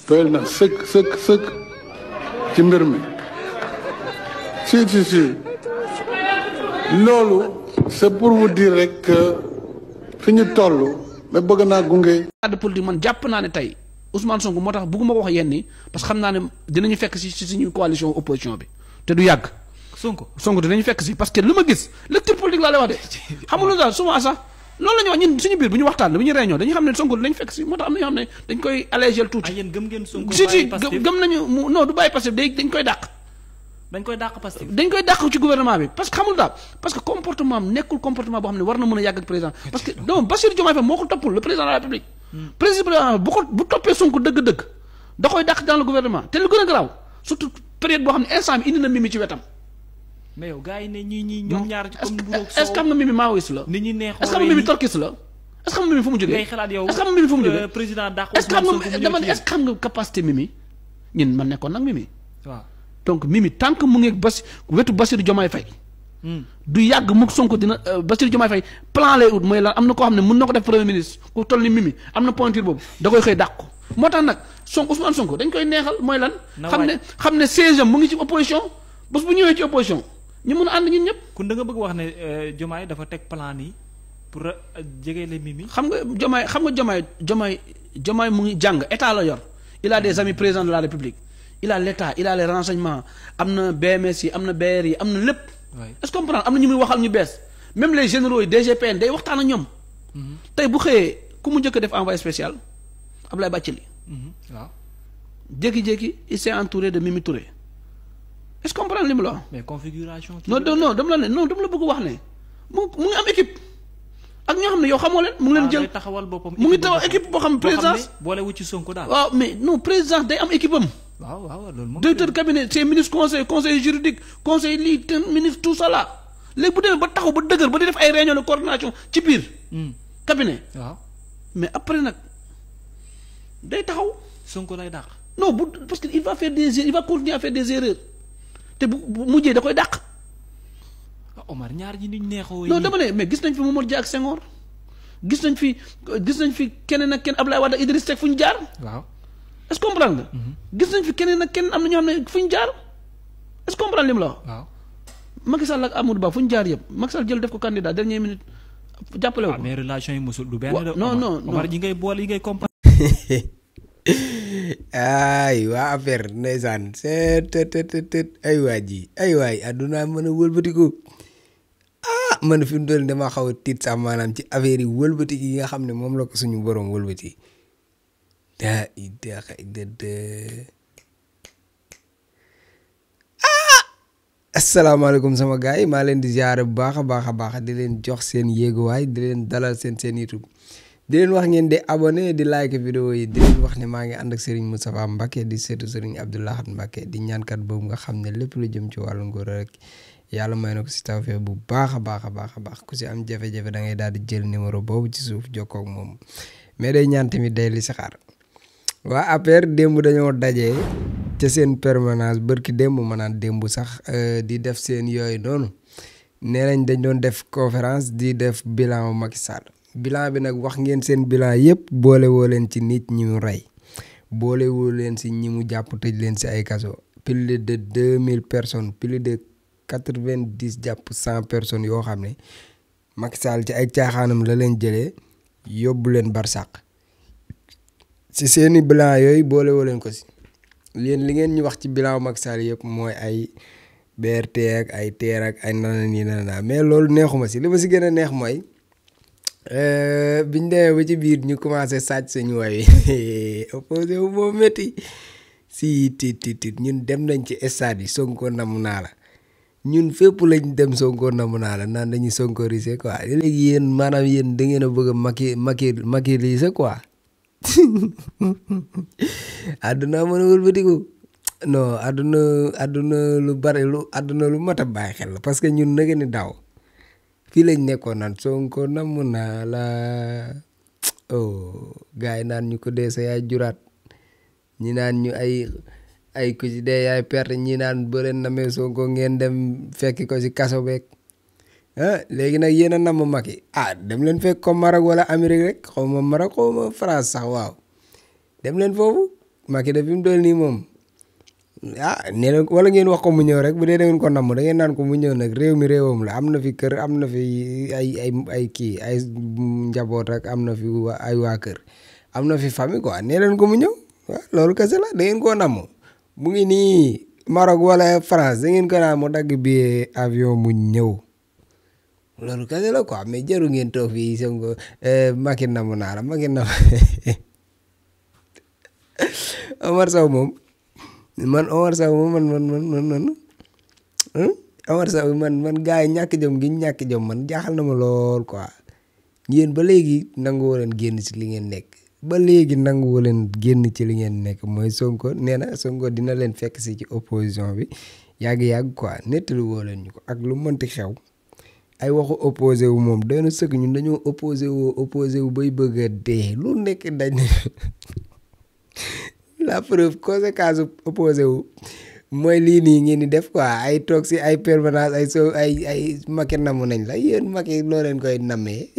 doyal na sëkk ci mbir mi si loolu c'est pour vous dire rek que fi ñu toll mais bëgg naa gunge. de politique man jàpp naa ne tey Ousmane Sonko moo tax bëgguma ko wax yenn yi parce que xam naa ne dinañu fekk si suñu coalition opposition bi te du yàgg. Sonko dinañu fekk si parce que lu ma gis lecture politique laa lay wax de xamul lu daal souvent sax loolu la ñuy wax ñun suñu biir bu ñu waxtaan bu ñu réunion dañuy xam ne Sonko dinañ fekk si moo tax am na ñoo xam ne dañ koy allégel tuuti. yéen gëm ngeen Sonko gëm nañu mu non du bàyyi Pastef dañ koy dàq. dañ koy dàq Pastef. dañ koy dàq ci gouvernement bi parce que xamul daal parce que comportement am nekkul comportement boo xam ne war na mën a yàgg ak président parce que non Bassirou Diomaye Faye moo ko toppul le président de la République. président bu toppee Sonko dëgg-dëgg da koy dàq dans le gouvernement te lu gën a garaaw surtout période boo xam ne instant bi indi na Mimi ci wetam. mais yow gars yi ne ñii ñoom ñaar ci comme est-ce que xam nga Mimi maoïste la. nit ñi neexoo est-ce que xam nga Mimi torkis la. est-ce que xam nga Mimi fu mu jógee. ngay xalaat yow est-ce que xam nga Mimi fu mu jógee. président dàq est-ce que xam nga capacité Mimi ñun man nekkoon nag Mimi. waaw donc Mimi tant que mu ngi wetu Bassirou Diomaye Faye du yàgg mu Sonko dina Bassirou Diomaye Faye plan lay ut mooy lan am na koo xam ne mën na ko def premier ministre ku toll ni Mimi am na pointure boobu da koy xëy dàq ko moo tax nag Ousmane Sonko dañ koy neexal mooy lan xam ne siège am mu ngi ci opposition bés bu ñëwee ci opposition ñu mën a ànd ñun ñëpp. kon da nga bëgg wax ne Diomaye dafa teg plan yi pour jegele Mimi. xam nga Diomaye mu ngi jàng état la yor il a des amis président de la République il a l'état il a les renseignements am na BMS yi am na BR yi am na lépp. est-ce que comprendre am na ñu muy waxal ñu bees même les généraux yi DGPN day waxtaan ak ñoom. tey bu xëyee ku mu njëkk a def envoyé spécial Abdoulaye Bathily. waaw jékki-jékki il s'est entouré de Mimi Touré est-ce que comprendre li mu la wax. mais configuration. non dama la bëgg wax ne mu ngi am équipe ak ñoo xam ne yow xamoo leen. mu ngi leen jël taxawal boppam mu ngi taxawal équipe boo xam ne présidence boole wu ci Sonko daal. waaw mais non présidence day am équipe am. waaw loolu moom directeur cabinet c'est ministre conseil juridique conseil lii ten ministre tout ça là léegi bu demee ba taxaw ba dëgër ba di def ay réunion de coordination ci biir. cabinet. waaw mais après nag day taxaw. Sonko lay dàq. non parce que il va continuer à faire des erreurs te bu mujjee da koy dàq. Omar ñaar ñi niñ neexoo. non dama ne mais gis nañ fi Mamadou Dia ak Senghor gis nañ fi keneen ak kenn Abdoulaye Wade ak Idriss Seck fu ñu jaar. waaw est-ce que comprendre nga. gis nañ fi keneen ak kenn am na ñoo xam ne fu ñu jaar est-ce que comprendre li mu la wax. waaw Macky Sall ak Amadou Ba fu ñu jaar yëpp Macky Sall jël def ko candidat dernière minute jàppale ko. mais relation yi mosul du benn. non Omar yi ngay boole yi ngay comprendre. ay waa affaire ndeysaan seet ay waa ji ay waay àdduna mën a wëlbatiku man fi mu doon dama xaw a tiit sax maanaam ci affaire yi wëlbati yi nga xam ne moom la ko suñu borom wëlbati daa asalaamaaleykum sama gars yi maa leen di ziare bu baax a baax di leen jox seen yéeguwaay di leen dalal seen YouTube di leen wax ngeen di abonné di like vidéo yi di leen wax ne maa ngi ànd ak Serigne Moustapha Mbacké di seetu Serigne Abdou Lahad Mbacké di ñaankat boobu nga xam ne lépp lu jëm ci wàllu ngóor rek yàlla may na ko si tawfeex bu baax a baax ku si am jafe-jafe da ngay daal di jël numéro boobu ci suuf jokkoo ak moom mais day ñaan tamit day li saxaar waa APR démb dañoo dajee ca seen permanence bërki démb ma naan démb sax di def seen yooyu noonu nee nañ dañ doon def conférence di def bilan Macky Sall bilan bi nag wax ngeen seen bilan yëpp boole woo leen ci nit ñi mu rey boole woo leen si ñi mu jàpp tëj leen si ay kaso plus de 2000 personnes plus de 90 jàpp 100 personnes yoo xam ne Macky Sall ci ay caaxaanam la leen jëlee yóbbu leen barsàq si seeni bilan yooyu boole woo leen ko si li ngeen ñu wax ci bilan Macky Sall yëpp mooy ay BRT ak ay TER ak ay nana mais loolu neexuma si li ma si gën a neex mooy biñ demee ba ci biir ñu commencé sàcc sañu way opposé wu moo métti si tit ñun dem nañ ci stade yi Sonko namu naa la ñun fépp lañ dem Sonko namu naa la naan dañuy sonkorisé quoi léegi yéen maanaam yéen da ngeen a bëgg a maquilleriser quoi àdduna mën a wëlbatiku non àdduna lu bari àdduna lu mat a bàyyi xel la parce que ñun na ngeen di daw fii lañ nekkoon naan Sonko namu naa la gars yi naan ñu ko dee sa yaay juraat ñi naan ñu ay ku ci dee yaay perte ñi naan boo leen namee Sonko ngeen dem fekki ko ci kaso beeg léegi nag yéen a namm Macky dem leen fekk ko Maroc wala Amérique rek xaw ma Maroc xaw ma France sax waaw dem leen foofu Macky de fi mu toll nii moom nee na wala ngeen wax ko mu ñëw rek bu dee da ngeen ko namm da ngeen naan ko mu ñëw nag réew mi réewam la am na fi kër am na fi ay kii ay njaboot ak am na fi ay waa kër am na fi famille quoi nee leen ko mu ñëw waaw loolu kese la da ngeen koo namm mu ngi nii Maroc wala France da ngeen ko naan mu dagg billet avion mu ñëw loolu kese la quoi mais jaru ngeen toog fii Sonko Macky namm naa la Macky namm Omar Sow moom Omar Sow man gars yi ñàkk jom gi ñàkk jom man jaaxal na ma lool quoi yéen ba léegi nanguwoo leen génn ci li ngeen nekk ba léegi nanguwoo leen génn ci li ngeen nekk mooy Sonko nee na Sonko dina leen fekk si ci opposition bi yàgg-yàgg quoi nettali woo leen ñu ko ak lu mënti xew ay waxu opposé wu moom doy na sëkk ñun dañoo opposé wu bay bëgg a dee lu nekk dañ la preuve conséquence opposé wu mooy lii nii ngeen di def quoi ay toog si ay permanence ay Macky namm nañ la yéen Macky loo leen koy nammee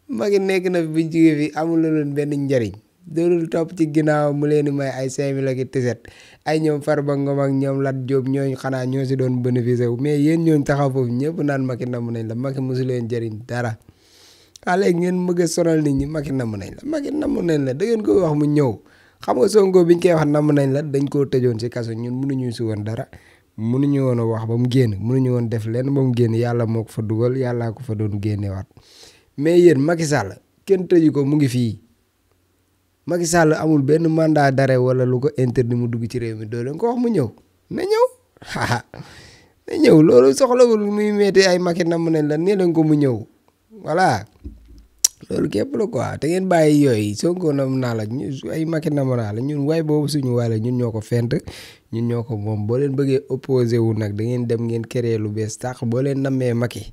Macky nekk na fi bu jógee fi amul leen benn njariñ doolul topp ci ginnaaw mu leen di may ay 5 000 ak tiset ay ñoom Farba Ngom ak ñoom Lat Diop ñooñu xanaa ñoo si doon bénéficié wu mais yéen ñooñu taxaw foofu ñëpp naan Macky namm nañ la Macky mosu leen jëriñ dara léegi ngeen mëgg a sonal nit ñi Macky namm nañ la Macky namm nañ la da ngeen ko wax mu ñëw xam nga Sonko biñ koy wax namm nañ la dañ koo tëjoon si kaso ñun mënuñu si woon dara mënuñu woon a wax ba mu génn mënuñu woon def leen ba mu génn yàlla moo ko fa dugal yàllaa ko fa doon génnewaat mais yéen Macky Sall kenn tëju ko mu ngi fii Macky Sall amul benn mandat d'arrêt wala lu ko interdit mu dugg ci réew mi doo leen ko wax mu ñëw na ñëw na ñëw loolu soxlawul muy metti ay Macky namm nañ la nee leen ko mu ñëw voilà loolu képp la quoi te ngeen bàyyi yooyu Sonko nam naa la ñu ay Macky nam naa la ñun waay boobu suñu waay la ñun ñoo ko fent ñun ñoo ko moom boo leen bëggee opposé wu nag da ngeen dem ngeen créer lu bees tax boo leen nammee Macky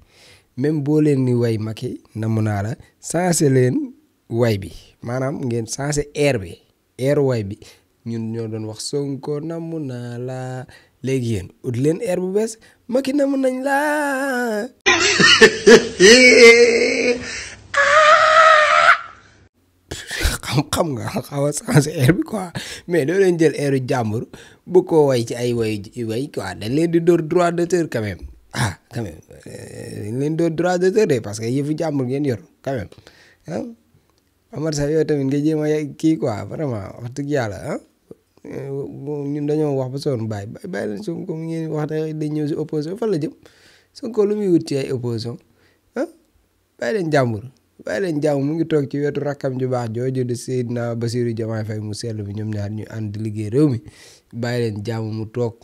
même boo leen ni way Macky nam naa la sensé leen way bi maanaam ngeen sensé air bi air way bi ñun ñoo doon wax Sonko nam naa la léegi yéen ut leen air bu bees Macky nam nañ la xam nga xaw a changé air bi quoi mais doo leen jël airu jàmbur bu ko way ci ay way quoi dañ leen di dóor droit d'auteur quand même quand même dañ leen dóor droit d'auteur de parce que yëfu jàmbur ngeen yor quand même Omar sax yow tamit nga jéem a kii quoi vraiment wax dëgg yàlla ñun dañoo wax ba sonn bàyyi leen Sonko mu ngeen wax dañ ñëw si opposition fan la jëm Sonko lu muy wut ci ay opposition bàyyi leen jàmbur mu ngi toog ci wetu rakkam ju baax jooju di Seydina Bassirou Diomaye Faye mu sell bi ñoom ñaar ñu ànd di liggéey réew mi bàyyi leen jàmm mu toog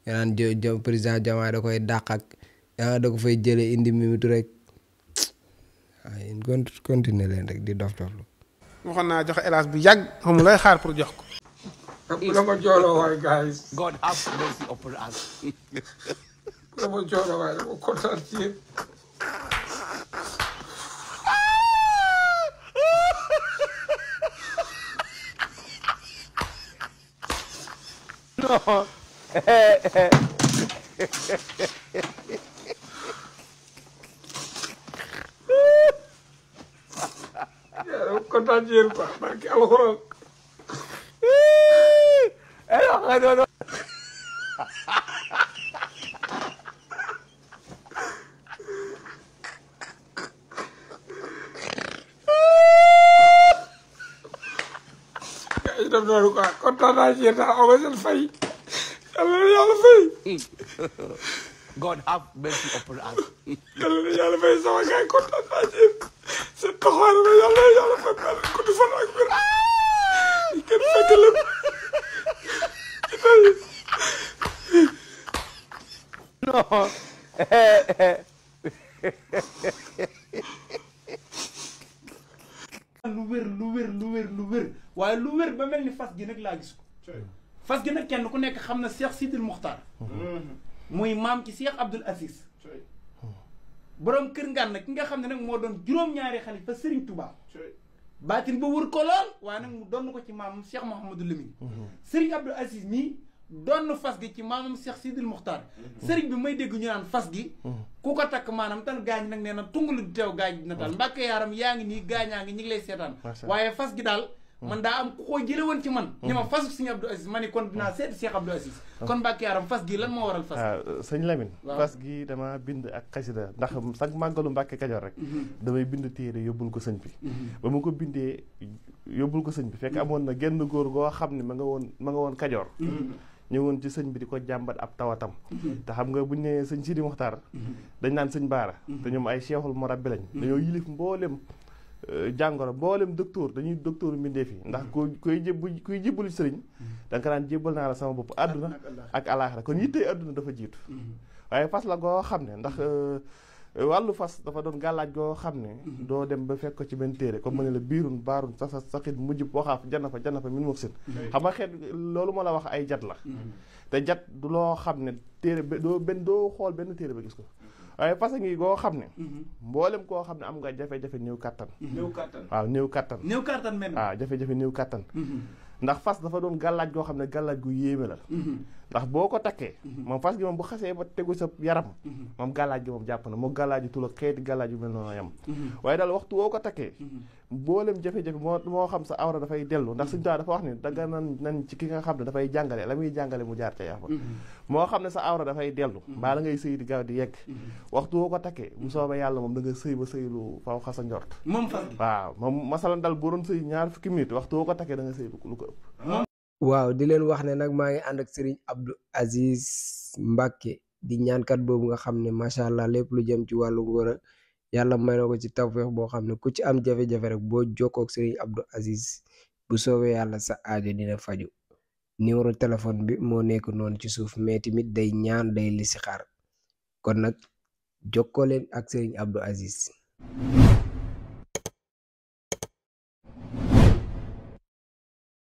naan président Diomaye da koy dàq ak da ko fay jëlee indi Mimi Touré rek yéen continuer leen rek di dof doflu waxoon naa joxe hélas bu yàgg xamul lay xaar pour jox ko. la ma jooloo waay guys God have mercy upon us. la ma jooloo waay dama kontaan ci yéen dama kontaan ci yéen quoi barke alxuraan def noonu quoi kontaan naa ci yéen daal aw ma seen fay yàlla na yàlla fay God have mercy upon us. yàlla na yàlla fay sama gars yi kontaan naa ci yéen seen taxawaay la yàlla na yàlla fay baal ko di fan ak wér kenn fekk lépp lu wér waaye lu wér ba mel ni fas gi nag laa gis ko fas gi nag kenn ku nekk xam na Cheikh Sidil Muxtaar muy maam ci Cheikh Abdoul Aziz borom kër Ngana ki nga xam ne nag moo doon juróom-ñaari xalifa Serigne Touba baatin ba wër ko lool waaye nag mu donn ko ci maamam Cheikh Mouhamadou Lamine Serigne Abdoul Aziz nii donn fas gi ci maamam Cheikh Sidil Muxtaar Serigne bi may dégg ñu naan fas gi ku ko takk maanaam tan gaañ nag nee na tungalu di teew gaañ na daal mbàkke yaaram yaa ngi nii gaañaa ngi ñi ngi lay seetaan waaye fas gi daal man daa am ku ko jële woon ci man ni ma fasu sëñ Abdou Aziz ma ni kon dinaa seeti Cheikh Abdou Aziz kon Mbacke Yaram fas gi lan moo waral fas sëñ Lamine fas gi dama bind ak xasida ndax sax màggalu Mbacke Kajoor rek damay bind téere yóbbul ko sëñ bi ba mu ko bindee yóbbul ko sëñ bi fekk amoon na genn góor goo xam ne ma nga woon Kajoor ñëwoon ci sëñ bi di ko jàmbat ab tawatam te xam nga buñ ne sëñ Sidi Muxtaar dañ naan sëñ Baara te ñoom ay cheikhul murabbi lañ dañoo yilif mboolem jàngoro mboolem docteur dañuy docteur mbindeef yi ndax kuy jébbalu sëriñ da nga ko daan jébbal naa la sama bopp àdduna ak alaaxira kon yittee àdduna dafa jiitu waaye fas la goo xam ne ndax wàllu fas dafa doon gàllaaj goo xam ne doo dem ba fekk ko ci benn téere comme ma ne la biirun baarun saxit mujjub waxaaf janna fa min muksin xam nga xeet loolu ma la wax ay jat la te jat du loo xam ne téere doo xool benn téere ba gis ko waaye fas ngi goo xam ne mboolem koo xam ne am nga jafe-jafe néew kattan waaw néew kattan men waaw jafe-jafe néew kattan ndax fas dafa doon gàllaaj goo xam ne gàllaaj gu yéeme la ndax boo ko takkee moom fas gi moom bu xasee ba tegu sa yaram moom gàllaaj gi moom jàpp na moo gàllaaj yu tul ak xeeti gàllaaj yu mel noonu yam waaye daal waxtu woo ko takkee mboolem jafe-jafe moo xam sa awra dafay dellu ndax suñu taa dafa wax ne danga nan ci ki nga xam ne dafay jàngale la muy jàngale mu jaar ca yaafa moo xam ne sa awra dafay dellu mbaa la ngay sëy di gaaw di yegg waxtu woo ko takkee bu soobee yàlla moom da nga sëy ba sëy lu faw xasa njort waaw moom masalan dal boo doon sëy 20 minutes waxtu woo ko takkee da nga sëy lu ko ëpp waaw di leen wax ne nag maa ngi ànd ak Serigne Abdou Aziz Mbacke di ñaankat boobu nga xam ne macha allah lépp lu jëm ci wàllu ngóor yàlla may na ko ci tawfeex boo xam ne ku ci am jafe-jafe rek boo jokkoo ak Serigne Abdou Aziz bu soobee yàlla sa aajo dina faju numéro téléphone bi moo nekk noonu ci suuf mais tamit day ñaan day listixaar kon nag jokkoo leen ak Serigne Abdou Aziz